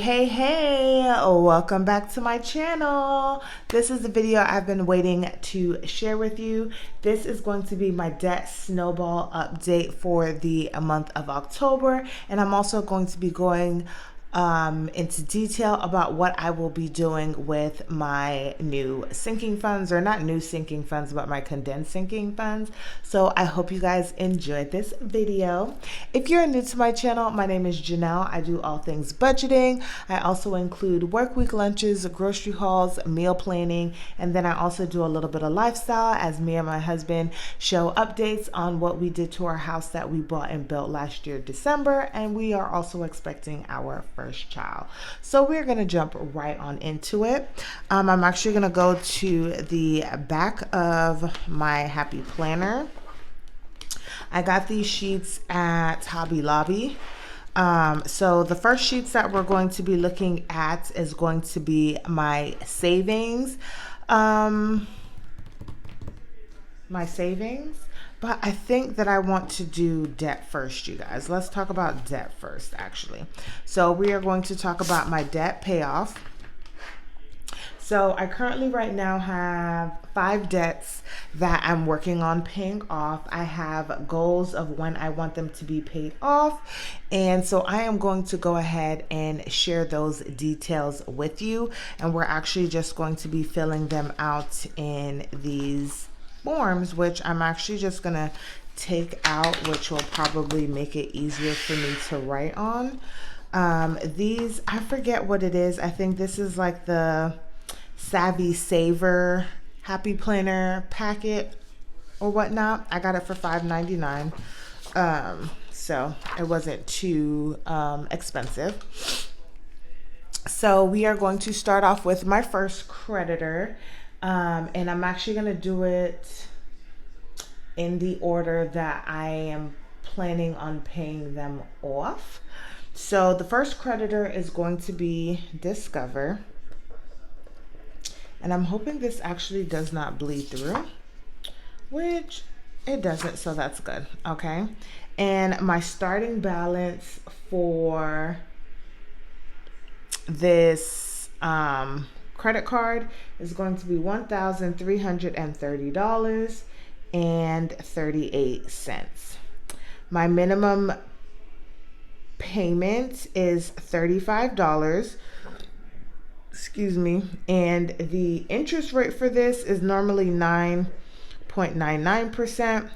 Hey, welcome back to my channel. This is the video I've been waiting to share with you. This is going to be my debt snowball update for the month of October, and I'm also going to be going into detail about what I will be doing with my new sinking funds, or not new sinking funds, but my condensed sinking funds. So I hope you guys enjoyed this video. If you're new to my channel, my name is Janelle. I do all things budgeting. I also include work week lunches, grocery hauls, meal planning, and then I also do a little bit of lifestyle as me and my husband show updates on what we did to our house that we bought and built last year, December, and we are also expecting our first child. So we're going to jump right on into it. I'm actually going to go to the back of my Happy Planner. I got these sheets at Hobby Lobby. So the first sheets that we're going to be looking at is going to be my savings. But I think that I want to do debt first, you guys. Let's talk about debt first, actually. So we are going to talk about my debt payoff. So I currently right now have 5 debts that I'm working on paying off. I have goals of when I want them to be paid off. And so I am going to go ahead and share those details with you. And we're actually just going to be filling them out in these forms, which I'm actually just going to take out, which will probably make it easier for me to write on. These, I forget what it is. I think this is like the Savvy Saver Happy Planner packet or whatnot. I got it for $5.99. So it wasn't too expensive. So we are going to start off with my first creditor. And I'm actually going to do it in the order that I am planning on paying them off. So the first creditor is going to be Discover. And I'm hoping this actually does not bleed through, which it doesn't, so that's good. Okay. And my starting balance for this credit card is going to be $1,330.38. My minimum payment is $35. Excuse me. And the interest rate for this is normally 9.99%,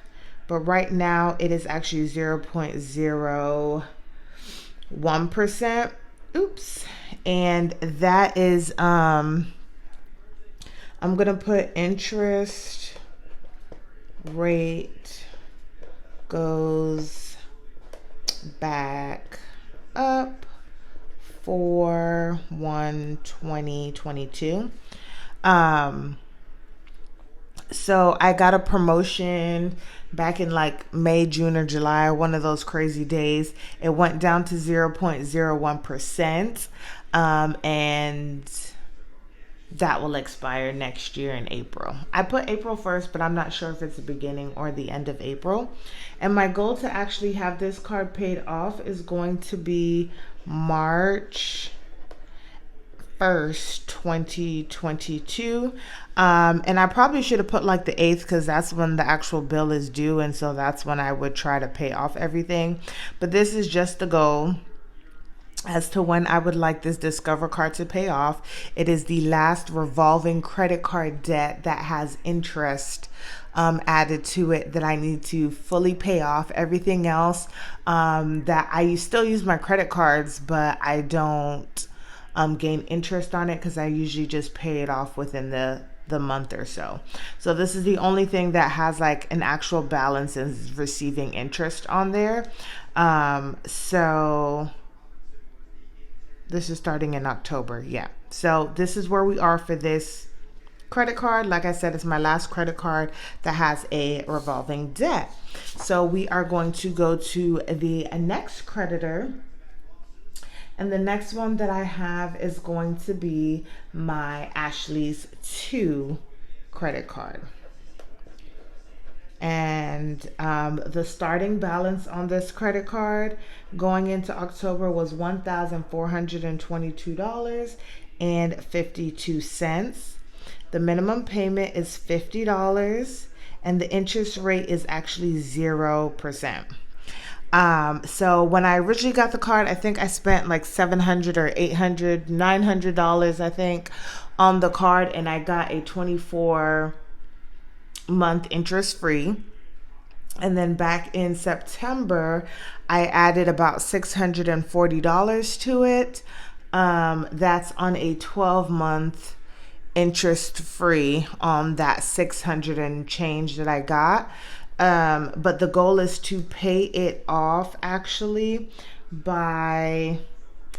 but right now it is actually 0.01%. Oops. And that is I'm gonna put interest rate goes back up for 1/20/22. So I got a promotion back in like May, June, or July, one of those crazy days. It went down to 0.01%. And that will expire next year in April. I put April 1st, but I'm not sure if it's the beginning or the end of April. And my goal to actually have this card paid off is going to be March 1st, 2022. And I probably should have put like the 8th because that's when the actual bill is due. And so that's when I would try to pay off everything. But this is just the goal as to when I would like this Discover card to pay off. It is the last revolving credit card debt that has interest added to it that I need to fully pay off. Everything else that I still use my credit cards, but I don't gain interest on it because I usually just pay it off within the month or so. So this is the only thing that has like an actual balance and is receiving interest on there. So this is starting in October. Yeah. So this is where we are for this credit card. Like I said, it's my last credit card that has a revolving debt. So we are going to go to the next creditor. And the next one that I have is going to be my Ashley's 2 credit card. And the starting balance on this credit card going into October was $1,422.52. The minimum payment is $50, and the interest rate is actually 0%. So when I originally got the card, I think I spent like $700 or $800, $900, I think, on the card, and I got a 24-month interest free. And then back in September, I added about $640 to it. That's on a 12-month interest free on that 600 and change that I got. But the goal is to pay it off actually by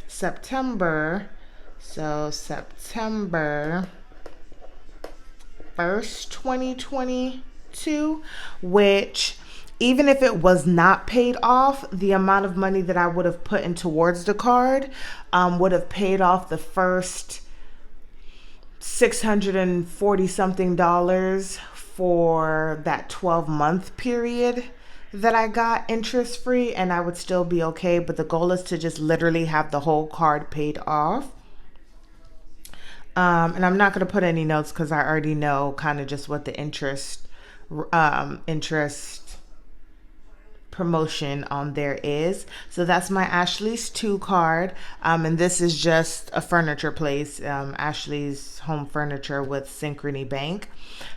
September. So September 1st, 2022, which even if it was not paid off, the amount of money that I would have put in towards the card would have paid off the first $640 something for that 12-month period that I got interest free, and I would still be okay. But the goal is to just literally have the whole card paid off. And I'm not going to put any notes because I already know kind of just what the interest promotion on there is. So that's my Ashley's 2 card. And this is just a furniture place, Ashley's Home Furniture with Synchrony Bank.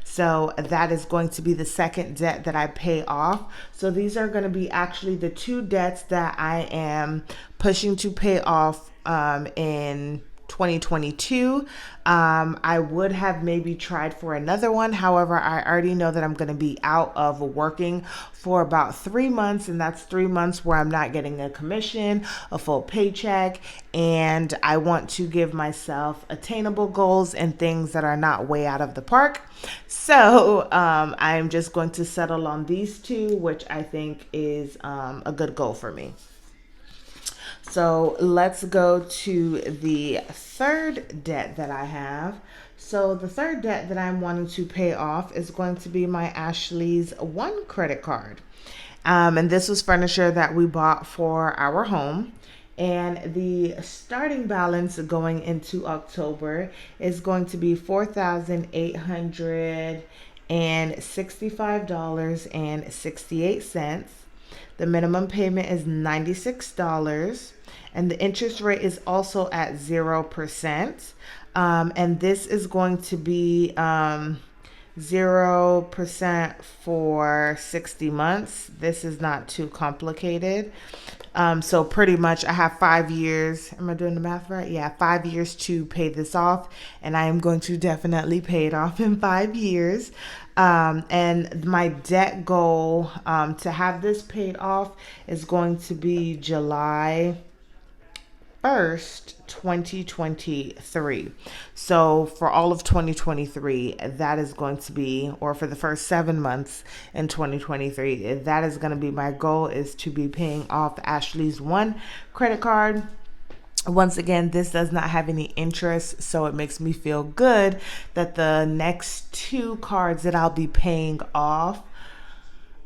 So that is going to be the second debt that I pay off. So these are going to be actually the 2 debts that I am pushing to pay off in 2022. I would have maybe tried for another one. However, I already know that I'm going to be out of working for about 3 months, and that's 3 months where I'm not getting a commission, a full paycheck, and I want to give myself attainable goals and things that are not way out of the park. So I'm just going to settle on these 2, which I think is a good goal for me. So let's go to the third debt that I have. So the third debt that I'm wanting to pay off is going to be my Ashley's 1 credit card. And this was furniture that we bought for our home. And the starting balance going into October is going to be $4,865.68. The minimum payment is $96, and the interest rate is also at 0%. And this is going to be 0% for 60 months. This is not too complicated. So pretty much I have 5 years. Am I doing the math right? Yeah, 5 years to pay this off, and I am going to definitely pay it off in 5 years. And my debt goal to have this paid off is going to be July 1st, 2023. So for all of 2023, that is going to be, or for the first 7 months in 2023, that is going to be my goal, is to be paying off Ashley's 1 credit card. Once again, this does not have any interest, so it makes me feel good that the next 2 cards that I'll be paying off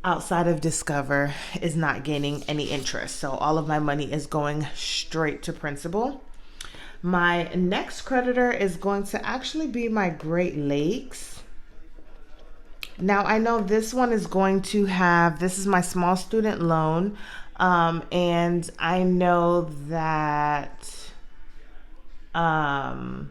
outside of Discover is not gaining any interest. So all of my money is going straight to principal. My next creditor is going to actually be my Great Lakes. Now I know this one is going to have, this is my small student loan. And I know that I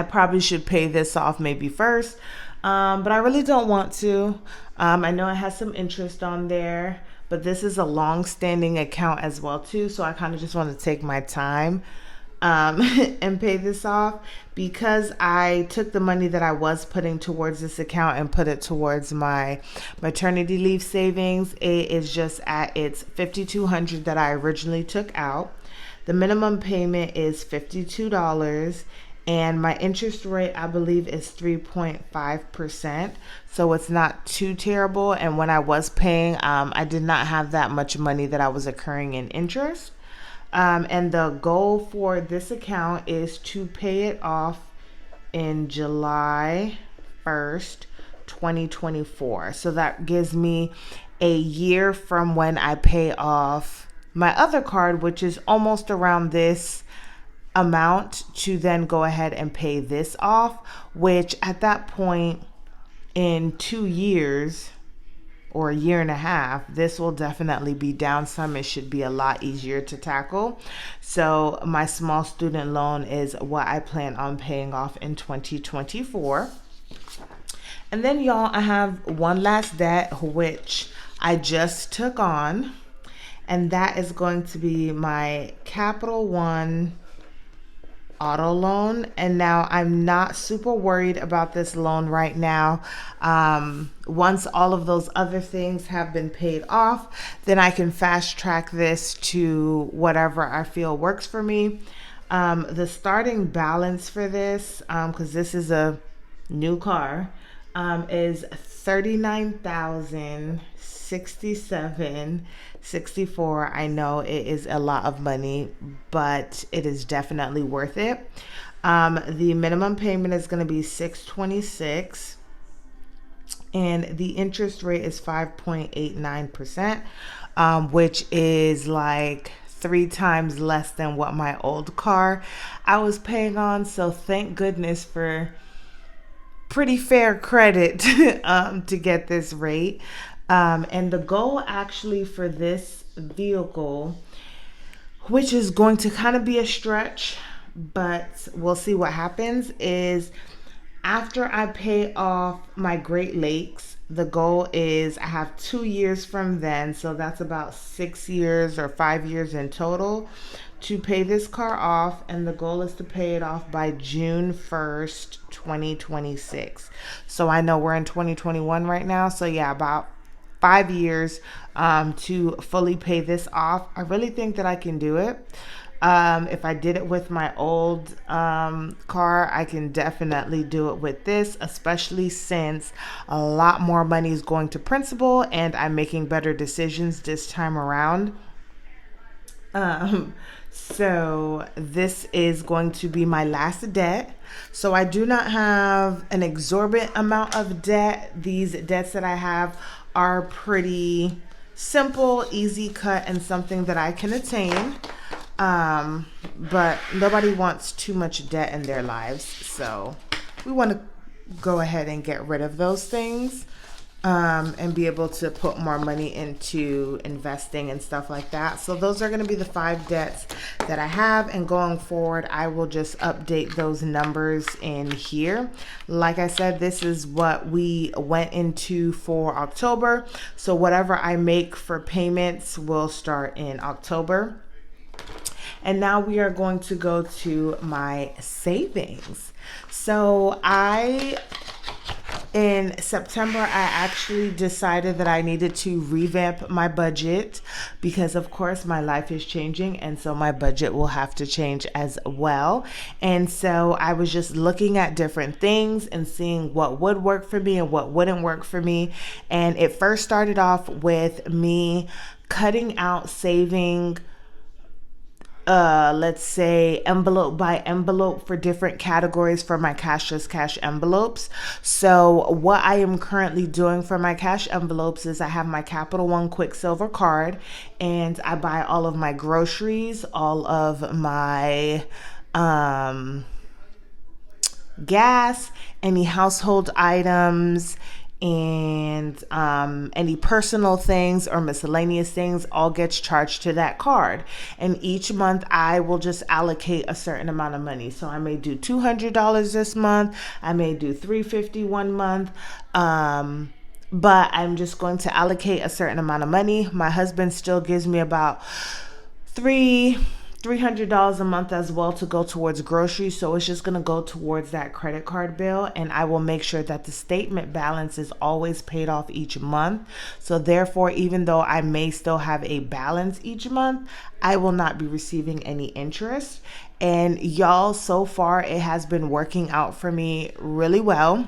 probably should pay this off maybe first, but I really don't want to. I know it has some interest on there, but this is a long-standing account as well too, so I kind of just want to take my time and pay this off, because I took the money that I was putting towards this account and put it towards my maternity leave savings. It is just at its $5,200 that I originally took out. The minimum payment is $52, and my interest rate, I believe, is 3.5%. So it's not too terrible. And when I was paying, I did not have that much money that I was accruing in interest. And the goal for this account is to pay it off in July 1st, 2024. So that gives me a year from when I pay off my other card, which is almost around this amount, to then go ahead and pay this off, which at that point in 2 years or a year and a half, this will definitely be down some. It should be a lot easier to tackle. So my small student loan is what I plan on paying off in 2024. And then y'all, I have one last debt, which I just took on, and that is going to be my Capital One auto loan. And now I'm not super worried about this loan right now. Once all of those other things have been paid off, then I can fast track this to whatever I feel works for me. The starting balance for this, because this is a new car, is $39,067.64. I know it is a lot of money, but it is definitely worth it. The minimum payment is going to be $626, and the interest rate is 5.89%, which is like 3 times less than what my old car I was paying on. So thank goodness for pretty fair credit to get this rate. And the goal actually for this vehicle, which is going to kind of be a stretch, but we'll see what happens, is after I pay off my Great Lakes, the goal is I have 2 years from then, so that's about 6 years or 5 years in total to pay this car off, and the goal is to pay it off by June 1st, 2026. So I know we're in 2021 right now, so yeah, about 5 years to fully pay this off. I really think that I can do it. If I did it with my old car, I can definitely do it with this, especially since a lot more money is going to principal and I'm making better decisions this time around. So this is going to be my last debt. So I do not have an exorbitant amount of debt. These debts that I have are pretty simple, easy cut, and something that I can attain. But nobody wants too much debt in their lives. So we want to go ahead and get rid of those things. And be able to put more money into investing and stuff like that. So those are going to be the 5 debts that I have, and going forward I will just update those numbers in here. Like I said, this is what we went into for October, so whatever I make for payments will start in October. And now we are going to go to my savings. So in September, I actually decided that I needed to revamp my budget because, of course, my life is changing, and so my budget will have to change as well. And so I was just looking at different things and seeing what would work for me and what wouldn't work for me. And it first started off with me cutting out saving, let's say envelope by envelope for different categories for my cashless cash envelopes. So what I am currently doing for my cash envelopes is I have my Capital One Quicksilver card, and I buy all of my groceries, all of my gas, any household items, and any personal things or miscellaneous things all gets charged to that card. And each month I will just allocate a certain amount of money. So I may do $200 this month, I may do $350 one month, but I'm just going to allocate a certain amount of money. My husband still gives me about $300 a month as well to go towards groceries, so it's just going to go towards that credit card bill, and I will make sure that the statement balance is always paid off each month. So therefore, even though I may still have a balance each month, I will not be receiving any interest. And y'all, so far it has been working out for me really well.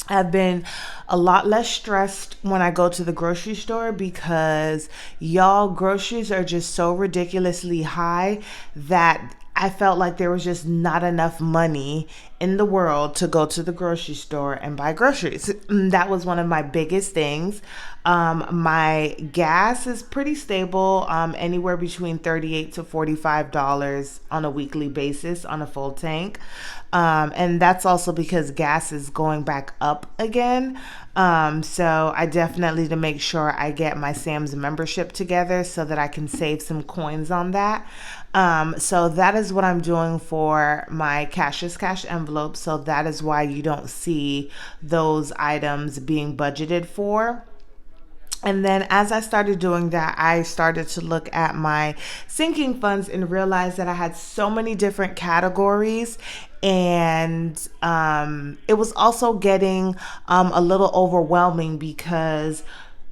I've been a lot less stressed when I go to the grocery store because y'all, groceries are just so ridiculously high that I felt like there was just not enough money in the world to go to the grocery store and buy groceries. That was one of my biggest things. My gas is pretty stable, anywhere between $38 to $45 on a weekly basis on a full tank. And that's also because gas is going back up again. So I definitely need to make sure I get my Sam's membership together so that I can save some coins on that. So that is what I'm doing for my Cash's Cash envelope. So that is why you don't see those items being budgeted for. And then as I started doing that, I started to look at my sinking funds and realized that I had so many different categories. And it was also getting a little overwhelming because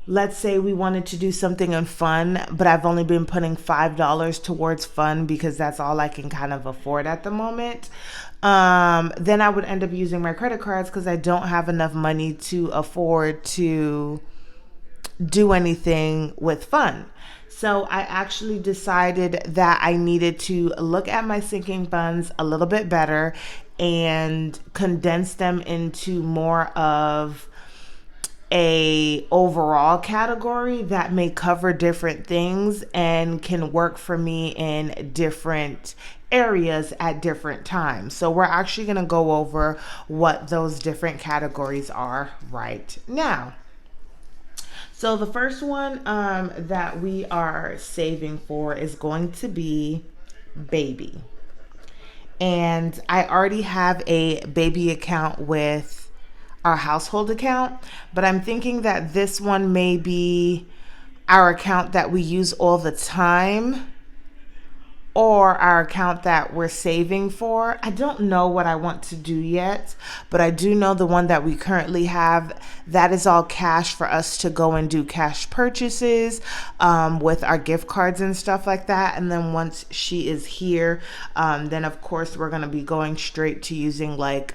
let's say we wanted to do something in fun, but I've only been putting $5 towards fun because that's all I can kind of afford at the moment. Then I would end up using my credit cards because I don't have enough money to afford to do anything with fun. So I actually decided that I needed to look at my sinking funds a little bit better and condense them into more of a overall category that may cover different things and can work for me in different areas at different times. So we're actually going to go over what those different categories are right now. So the first one that we are saving for is going to be baby. And I already have a baby account with our household account, but I'm thinking that this one may be our account that we use all the time or our account that we're saving for. I don't know what I want to do yet, but I do know the one that we currently have, that is all cash for us to go and do cash purchases with our gift cards and stuff like that. And then once she is here, then of course we're going to be going straight to using like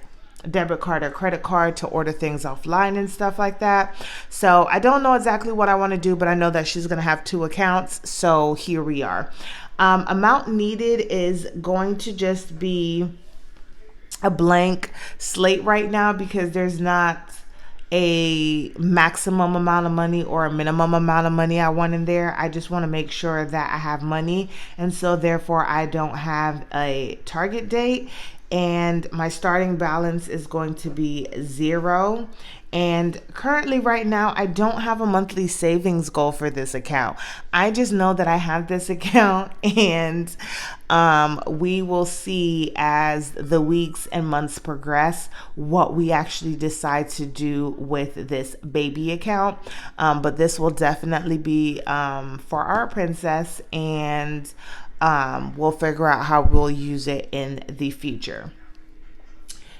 debit card or credit card to order things offline and stuff like that. So I don't know exactly what I want to do, but I know that she's going to have two accounts. So here we are. Amount needed is going to just be a blank slate right now because there's not a maximum amount of money or a minimum amount of money I want in there. I just want to make sure that I have money, and so therefore I don't have a target date. And my starting balance is going to be 0. And currently right now, I don't have a monthly savings goal for this account. I just know that I have this account, and we will see as the weeks and months progress what we actually decide to do with this baby account. But this will definitely be for our princess, and we'll figure out how we'll use it in the future.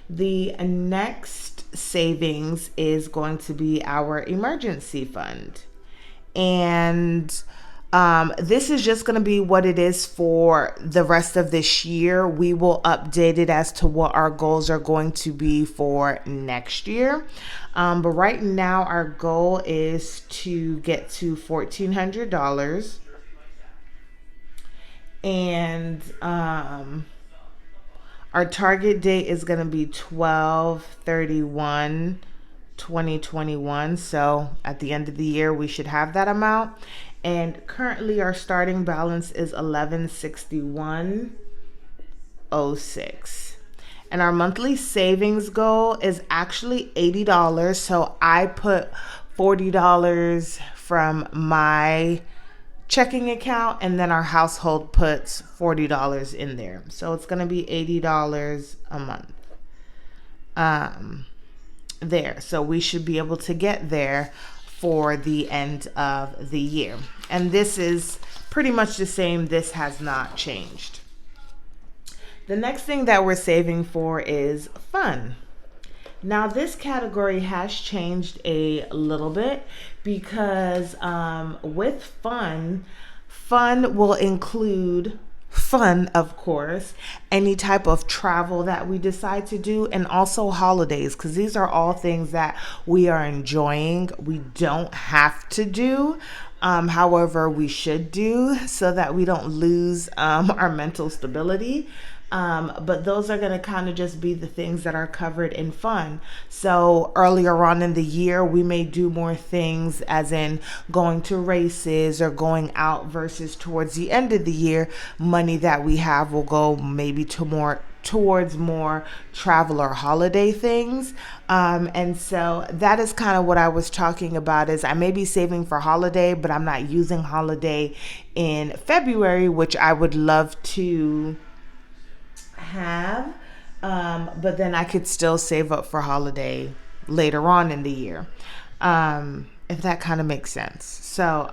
The next savings is going to be our emergency fund. And this is just going to be what it is for the rest of this year. We will update it as to what our goals are going to be for next year. But right now, our goal is to get to $1,400. And our target date is going to be 12/31/2021. So at the end of the year, we should have that amount. And currently, our starting balance is $1161.06. And our monthly savings goal is actually $80. So I put $40 from my checking account, and then our household puts $40 in there. So it's going to be $80 a month there. So we should be able to get there for the end of the year. And this is pretty much the same. This has not changed. The next thing that we're saving for is fun. Now, this category has changed a little bit because with fun will include fun, of course, any type of travel that we decide to do, and also holidays, because these are all things that we are enjoying. We don't have to do. However, we should do so that we don't lose our mental stability. But those are going to kind of just be the things that are covered in fun. So earlier on in the year, we may do more things as in going to races or going out, versus towards the end of the year, money that we have will go maybe to more towards more travel or holiday things. And so that is kind of what I was talking about, is I may be saving for holiday, but I'm not using holiday in February, which I would love to have. But then I could still save up for holiday later on in the year, if that kind of makes sense. So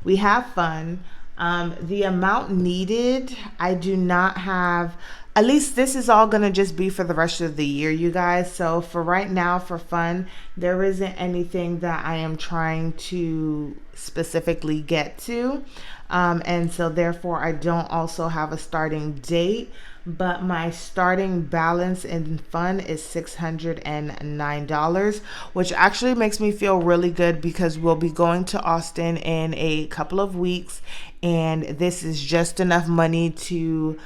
we have fun. The amount needed, I do not have. At least this is all going to just be for the rest of the year, you guys. So for right now, for fun, there isn't anything that I am trying to specifically get to. And so therefore, I don't also have a starting date. But my starting balance in fun is $609, which actually makes me feel really good because we'll be going to Austin in a couple of weeks. And this is just enough money to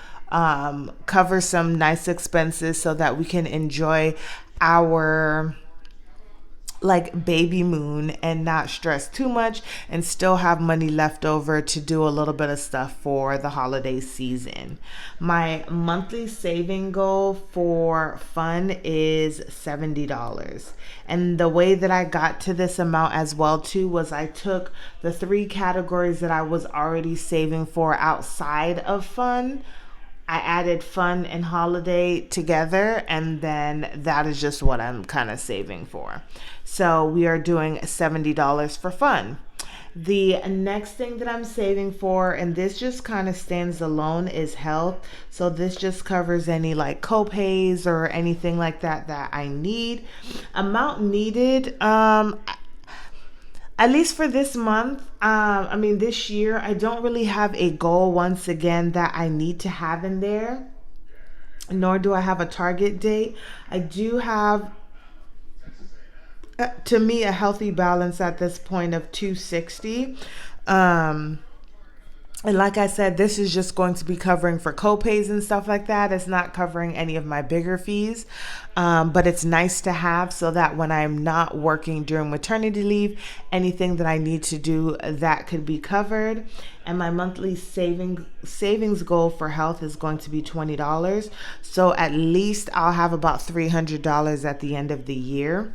cover some nice expenses so that we can enjoy our like baby moon and not stress too much and still have money left over to do a little bit of stuff for the holiday season. My monthly saving goal for fun is $70. And the way that I got to this amount as well too was I took the 3 categories that I was already saving for outside of fun. I added fun and holiday together, and then that is just what I'm kind of saving for. So we are doing $70 for fun. The next thing that I'm saving for, and this just kind of stands alone, is health. So this just covers any like co-pays or anything like that that I need. Amount needed, at least for this month, this year, I don't really have a goal once again that I need to have in there, nor do I have a target date. I do have, to me, a healthy balance at this point of 260. And like I said, this is just going to be covering for co-pays and stuff like that. It's not covering any of my bigger fees, but it's nice to have so that when I'm not working during maternity leave, anything that I need to do, that could be covered. And my monthly savings goal for health is going to be $20. So at least I'll have about $300 at the end of the year.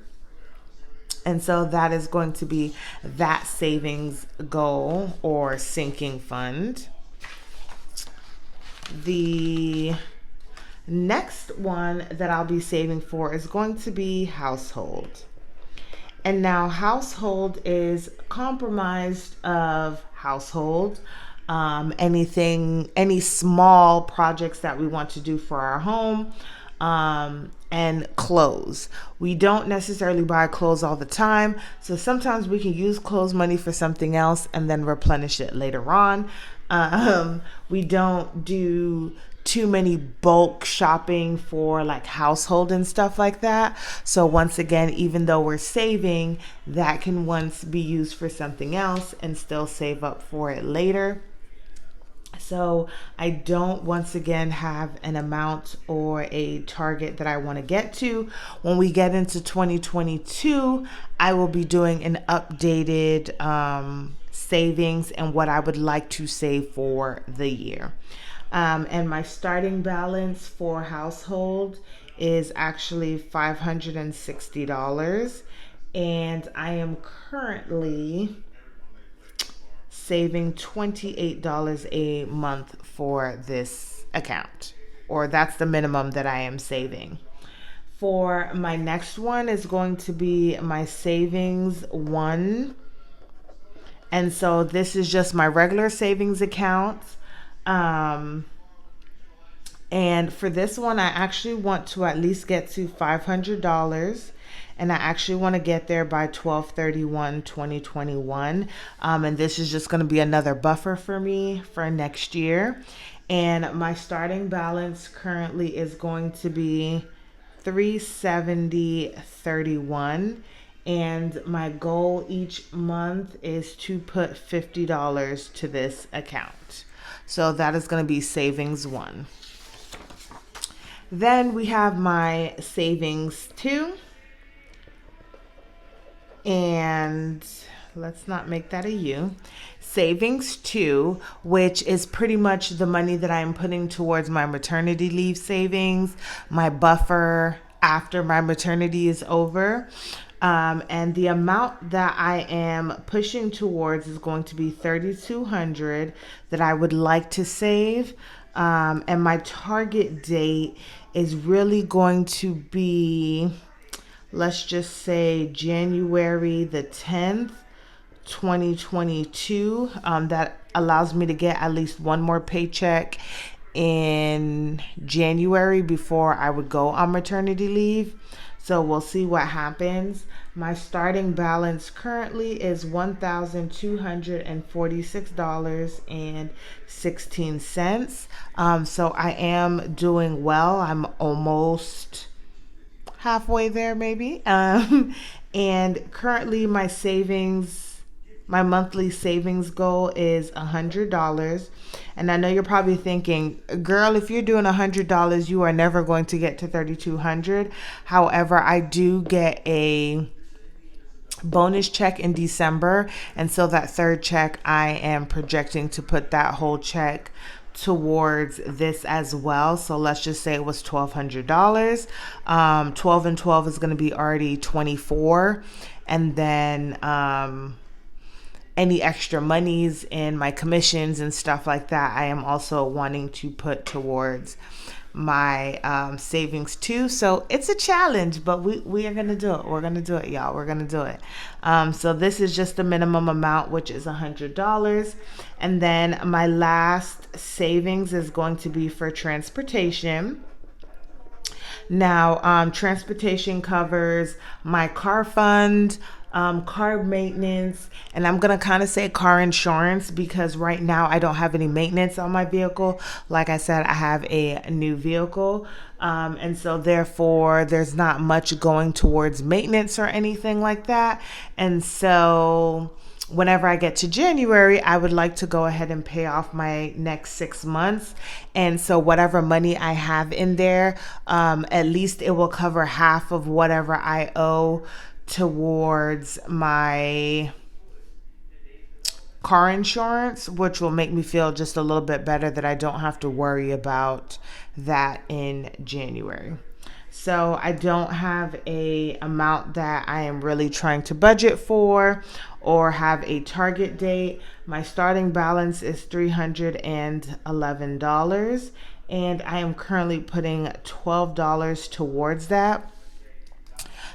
And so that is going to be that savings goal or sinking fund. The next one that I'll be saving for is going to be household. And now household is comprised of household, any small projects that we want to do for our home, and clothes. We don't necessarily buy clothes all the time, so sometimes we can use clothes money for something else and then replenish it later on. We don't do too many bulk shopping for like household and stuff like that. So once again, even though we're saving, that can once be used for something else and still save up for it later. So I don't once again have an amount or a target that I want to get to. When we get into 2022, I will be doing an updated savings and what I would like to save for the year. And my starting balance for household is actually $560. And I am currently saving $28 a month for this account, or that's the minimum that I am saving. For my next one is going to be my savings one. And so this is just my regular savings account. And for this one, I actually want to at least get to $500. And I actually want to get there by 12/31/2021. And this is just going to be another buffer for me for next year. And my starting balance currently is going to be $370.31. And my goal each month is to put $50 to this account. So that is going to be savings 1. Then we have my savings 2. And let's not make that a U. Savings 2, which is pretty much the money that I'm putting towards my maternity leave savings, my buffer after my maternity is over. And the amount that I am pushing towards is going to be $3,200 that I would like to save. And my target date is really going to be, let's just say, January the 10th, 2022. That allows me to get at least one more paycheck in January before I would go on maternity leave. So we'll see what happens. My starting balance currently is $1,246.16. So I am doing well. I'm almost halfway there, maybe. And currently my monthly savings goal is $100. And I know you're probably thinking, girl, if you're doing $100, you are never going to get to $3,200. However, I do get a bonus check in December. And so that third check, I am projecting to put that whole check towards this as well. So let's just say it was $1,200. 12 and 12 is going to be already 24. And then any extra monies in my commissions and stuff like that, I am also wanting to put towards my savings too. So it's a challenge, but we are going to do it. We're going to do it, y'all. We're going to do it. So this is just the minimum amount, which is $100. And then my last savings is going to be for transportation. Now, transportation covers my car fund, car maintenance, and I'm going to kind of say car insurance because right now I don't have any maintenance on my vehicle. Like I said, I have a new vehicle. And so therefore there's not much going towards maintenance or anything like that. And so whenever I get to January, I would like to go ahead and pay off my next 6 months. And so whatever money I have in there, at least it will cover half of whatever I owe towards my car insurance, which will make me feel just a little bit better that I don't have to worry about that in January. So I don't have a amount that I am really trying to budget for or have a target date. My starting balance is $311, and I am currently putting $12 towards that.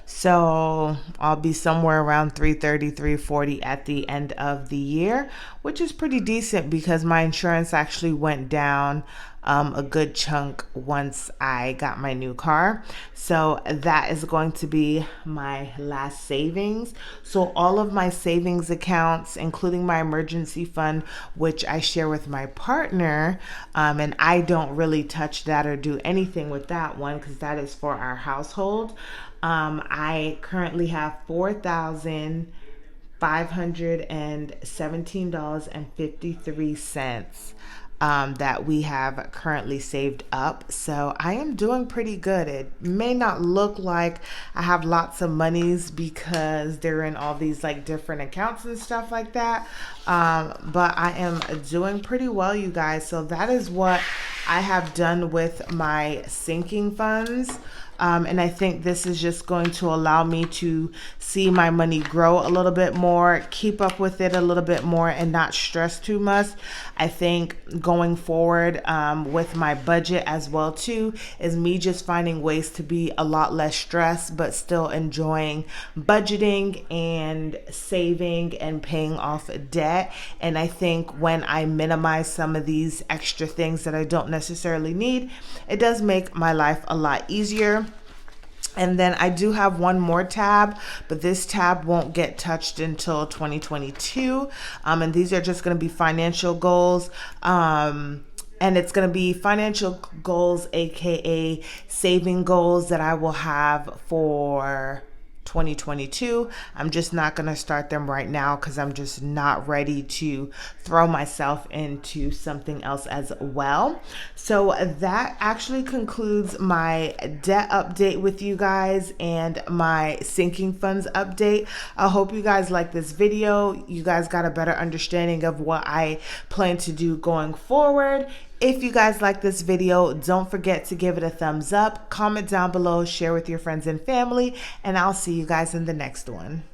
So I'll be somewhere around 330, 340 at the end of the year, which is pretty decent because my insurance actually went down a good chunk once I got my new car. So that is going to be my last savings. So all of my savings accounts, including my emergency fund, which I share with my partner, and I don't really touch that or do anything with that one because that is for our household. I currently have $4,517.53 that we have currently saved up. So I am doing pretty good. It may not look like I have lots of monies because they're in all these like different accounts and stuff like that. But I am doing pretty well, you guys. So that is what I have done with my sinking funds. And I think this is just going to allow me to see my money grow a little bit more, keep up with it a little bit more, and not stress too much. I think going forward with my budget as well too is me just finding ways to be a lot less stressed, but still enjoying budgeting and saving and paying off debt. And I think when I minimize some of these extra things that I don't necessarily need, it does make my life a lot easier. And then I do have one more tab, but this tab won't get touched until 2022. And these are just going to be financial goals. And it's going to be financial goals, aka saving goals that I will have for 2022. I'm just not going to start them right now because I'm just not ready to throw myself into something else as well. So that actually concludes my debt update with you guys and my sinking funds update. I hope you guys like this video. You guys got a better understanding of what I plan to do going forward. If you guys like this video, don't forget to give it a thumbs up, comment down below, share with your friends and family, and I'll see you guys in the next one.